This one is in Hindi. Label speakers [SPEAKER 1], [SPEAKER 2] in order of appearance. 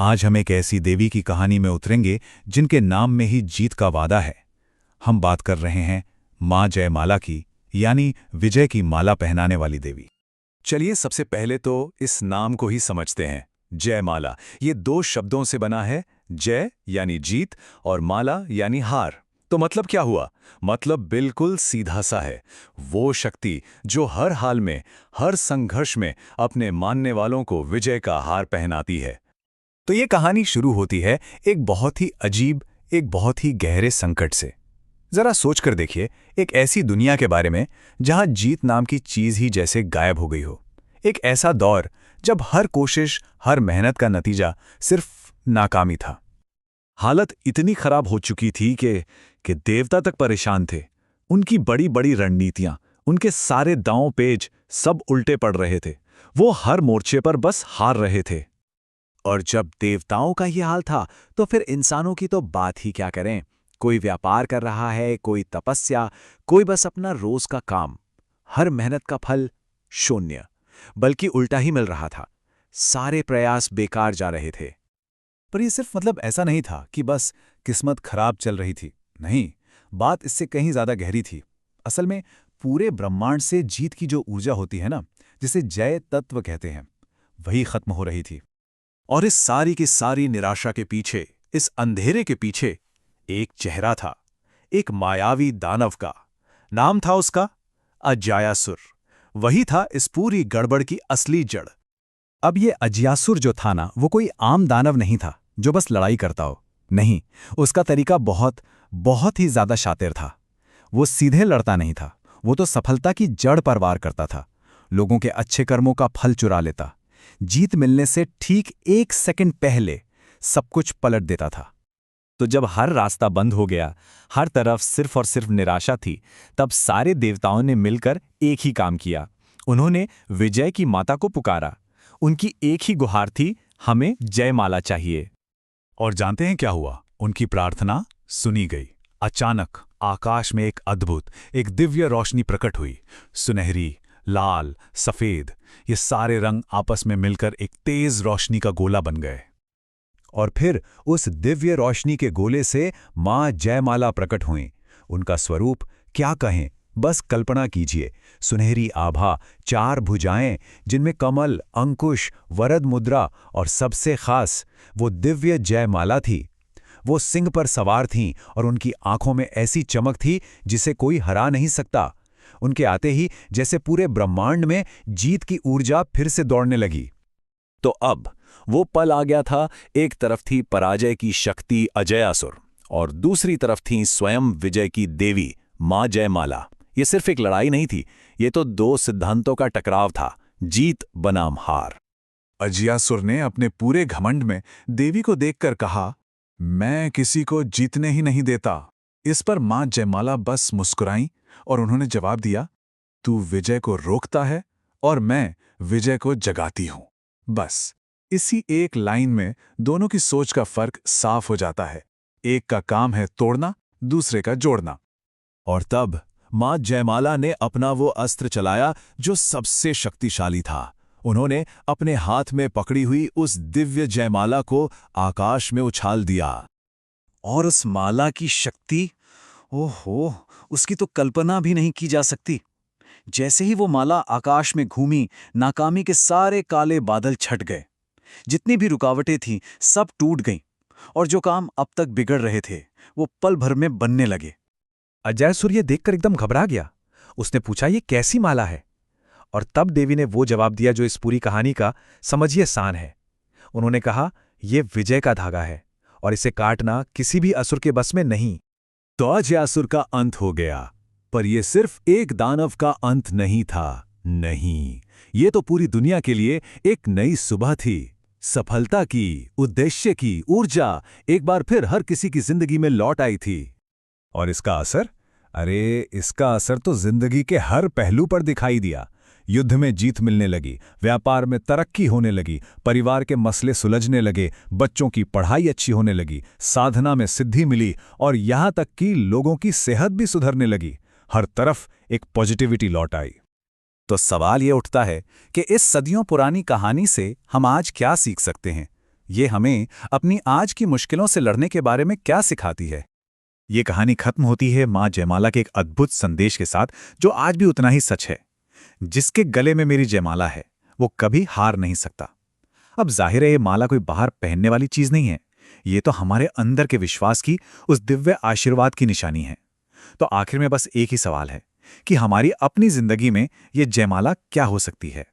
[SPEAKER 1] आज हम एक ऐसी देवी की कहानी में उतरेंगे जिनके नाम में ही जीत का वादा है। हम बात कर रहे हैं मां जयमाला की, यानी विजय की माला पहनाने वाली देवी।
[SPEAKER 2] चलिए सबसे पहले तो इस नाम को ही समझते हैं। जयमाला ये दो शब्दों से बना है, जय यानी जीत और माला यानी हार। तो मतलब क्या हुआ? मतलब बिल्कुल सीधा सा है, वो शक्ति जो हर हाल में, हर संघर्ष में अपने मानने वालों को विजय का हार पहनाती है।
[SPEAKER 1] तो ये कहानी शुरू होती है एक बहुत ही अजीब, एक बहुत ही गहरे संकट से। जरा सोचकर देखिए, एक ऐसी दुनिया के बारे में जहां जीत नाम की चीज ही जैसे गायब हो गई हो। एक ऐसा दौर जब हर कोशिश, हर मेहनत का नतीजा सिर्फ नाकामी था।
[SPEAKER 2] हालत इतनी खराब हो चुकी थी कि देवता तक परेशान थे। उनकी बड़ी बड़ी रणनीतियां, उनके सारे दांव पेच सब उल्टे पड़ रहे थे। वो हर मोर्चे पर बस हार रहे थे।
[SPEAKER 3] और जब देवताओं का ये हाल था तो फिर इंसानों की तो बात ही क्या करें। कोई व्यापार कर रहा है, कोई तपस्या, कोई बस अपना रोज का काम। हर मेहनत का फल शून्य, बल्कि उल्टा ही मिल रहा था। सारे प्रयास बेकार जा रहे थे।
[SPEAKER 1] पर ये सिर्फ ऐसा नहीं था कि बस किस्मत खराब चल रही थी। नहीं, बात इससे कहीं ज्यादा गहरी थी। असल में पूरे ब्रह्मांड से जीत की जो ऊर्जा होती है ना, जिसे जय तत्व कहते हैं, वही खत्म हो रही थी।
[SPEAKER 2] और इस सारी की सारी निराशा के पीछे, इस अंधेरे के पीछे एक चेहरा था, एक मायावी दानव का। नाम था उसका अजायासुर। वही था इस पूरी गड़बड़ की असली जड़।
[SPEAKER 1] अब ये अजयासुर जो था ना, वो कोई आम दानव नहीं था जो बस लड़ाई करता हो। नहीं, उसका तरीका बहुत बहुत ही ज्यादा शातिर था। वो सीधे लड़ता नहीं था, वो तो सफलता की जड़ पर वार करता था। लोगों के अच्छे कर्मों का फल चुरा लेता। जीत मिलने से ठीक 1 सेकंड पहले सब कुछ पलट देता था। तो जब हर रास्ता बंद हो गया, हर तरफ सिर्फ और सिर्फ निराशा थी, तब सारे देवताओं ने मिलकर एक ही काम किया। उन्होंने विजय की माता को पुकारा। उनकी एक ही गुहार थी, हमें जयमाला चाहिए। और जानते हैं क्या हुआ? उनकी प्रार्थना सुनी गई। अचानक आकाश में एक अद्भुत, एक दिव्य रोशनी प्रकट हुई। सुनहरी, लाल, सफेद, ये सारे रंग आपस में मिलकर एक तेज रोशनी का गोला बन गए। और फिर उस दिव्य रोशनी के गोले से मां जयमाला प्रकट हुईं। उनका स्वरूप क्या कहें, बस कल्पना कीजिए। सुनहरी आभा, 4 भुजाएं जिनमें कमल, अंकुश, वरद मुद्रा और सबसे खास वो दिव्य जयमाला थी। वो सिंह पर सवार थीं और उनकी आंखों में ऐसी चमक थी जिसे कोई हरा नहीं सकता। उनके आते ही जैसे पूरे ब्रह्मांड में जीत की ऊर्जा फिर से दौड़ने लगी।
[SPEAKER 2] तो अब वो पल आ गया था। एक तरफ थी पराजय की शक्ति अजयासुर और दूसरी तरफ थी स्वयं विजय की देवी मां जयमाला। ये सिर्फ एक लड़ाई नहीं थी, ये तो 2 सिद्धांतों का टकराव था, जीत बनाम हार।
[SPEAKER 1] अजयासुर ने अपने पूरे घमंड में देवी को देखकर कहा, मैं किसी को जीतने ही नहीं देता। इस पर मां जयमाला बस मुस्कुराईं और उन्होंने जवाब दिया, तू विजय को रोकता है और मैं विजय को जगाती हूं। बस इसी एक लाइन में दोनों की सोच का फर्क साफ हो जाता है। एक का काम है तोड़ना, दूसरे का जोड़ना।
[SPEAKER 2] और तब मां जयमाला ने अपना वो अस्त्र चलाया जो सबसे शक्तिशाली था। उन्होंने अपने हाथ में पकड़ी हुई उस दिव्य जयमाला को आकाश में उछाल दिया।
[SPEAKER 3] और उस माला की शक्ति, ओहो, उसकी तो कल्पना भी नहीं की जा सकती। जैसे ही वो माला आकाश में घूमी, नाकामी के सारे काले बादल छट गए। जितनी भी रुकावटें थीं, सब टूट गईं और जो काम अब तक बिगड़ रहे थे, वो पल भर में बनने लगे।
[SPEAKER 1] अजयासुर ये देखकर एकदम घबरा गया। उसने पूछा, ये कैसी माला है? और तब देवी ने वो जवाब दिया जो इस पूरी कहानी का समझिए सान है। उन्होंने कहा, ये विजय का धागा है और इसे काटना किसी भी असुर के बस में नहीं।
[SPEAKER 2] तो अजयासुर का अंत हो गया, पर यह सिर्फ एक दानव का अंत नहीं था। नहीं, ये तो पूरी दुनिया के लिए एक नई सुबह थी। सफलता की, उद्देश्य की ऊर्जा एक बार फिर हर किसी की जिंदगी में लौट आई थी।
[SPEAKER 1] और इसका असर? अरे, इसका असर तो जिंदगी के हर पहलू पर दिखाई दिया। युद्ध में जीत मिलने लगी, व्यापार में तरक्की होने लगी, परिवार के मसले सुलझने लगे, बच्चों की पढ़ाई अच्छी होने लगी, साधना में सिद्धि मिली और यहां तक कि लोगों की सेहत भी सुधरने लगी। हर तरफ एक पॉजिटिविटी लौट आई।
[SPEAKER 3] तो सवाल ये उठता है कि इस सदियों पुरानी कहानी से हम आज क्या सीख सकते हैं?
[SPEAKER 1] ये हमें अपनी आज की मुश्किलों से लड़ने के बारे में क्या सिखाती है?
[SPEAKER 2] ये कहानी खत्म होती है माँ जयमाला के एक अद्भुत संदेश के साथ, जो आज भी उतना ही सच है। जिसके गले में मेरी जयमाला है, वो कभी हार नहीं सकता। अब जाहिर है ये माला कोई बाहर पहनने वाली चीज नहीं है, ये तो हमारे अंदर के विश्वास की, उस दिव्य आशीर्वाद की निशानी है। तो आखिर में बस एक ही सवाल है कि हमारी अपनी जिंदगी में ये जयमाला क्या हो सकती है।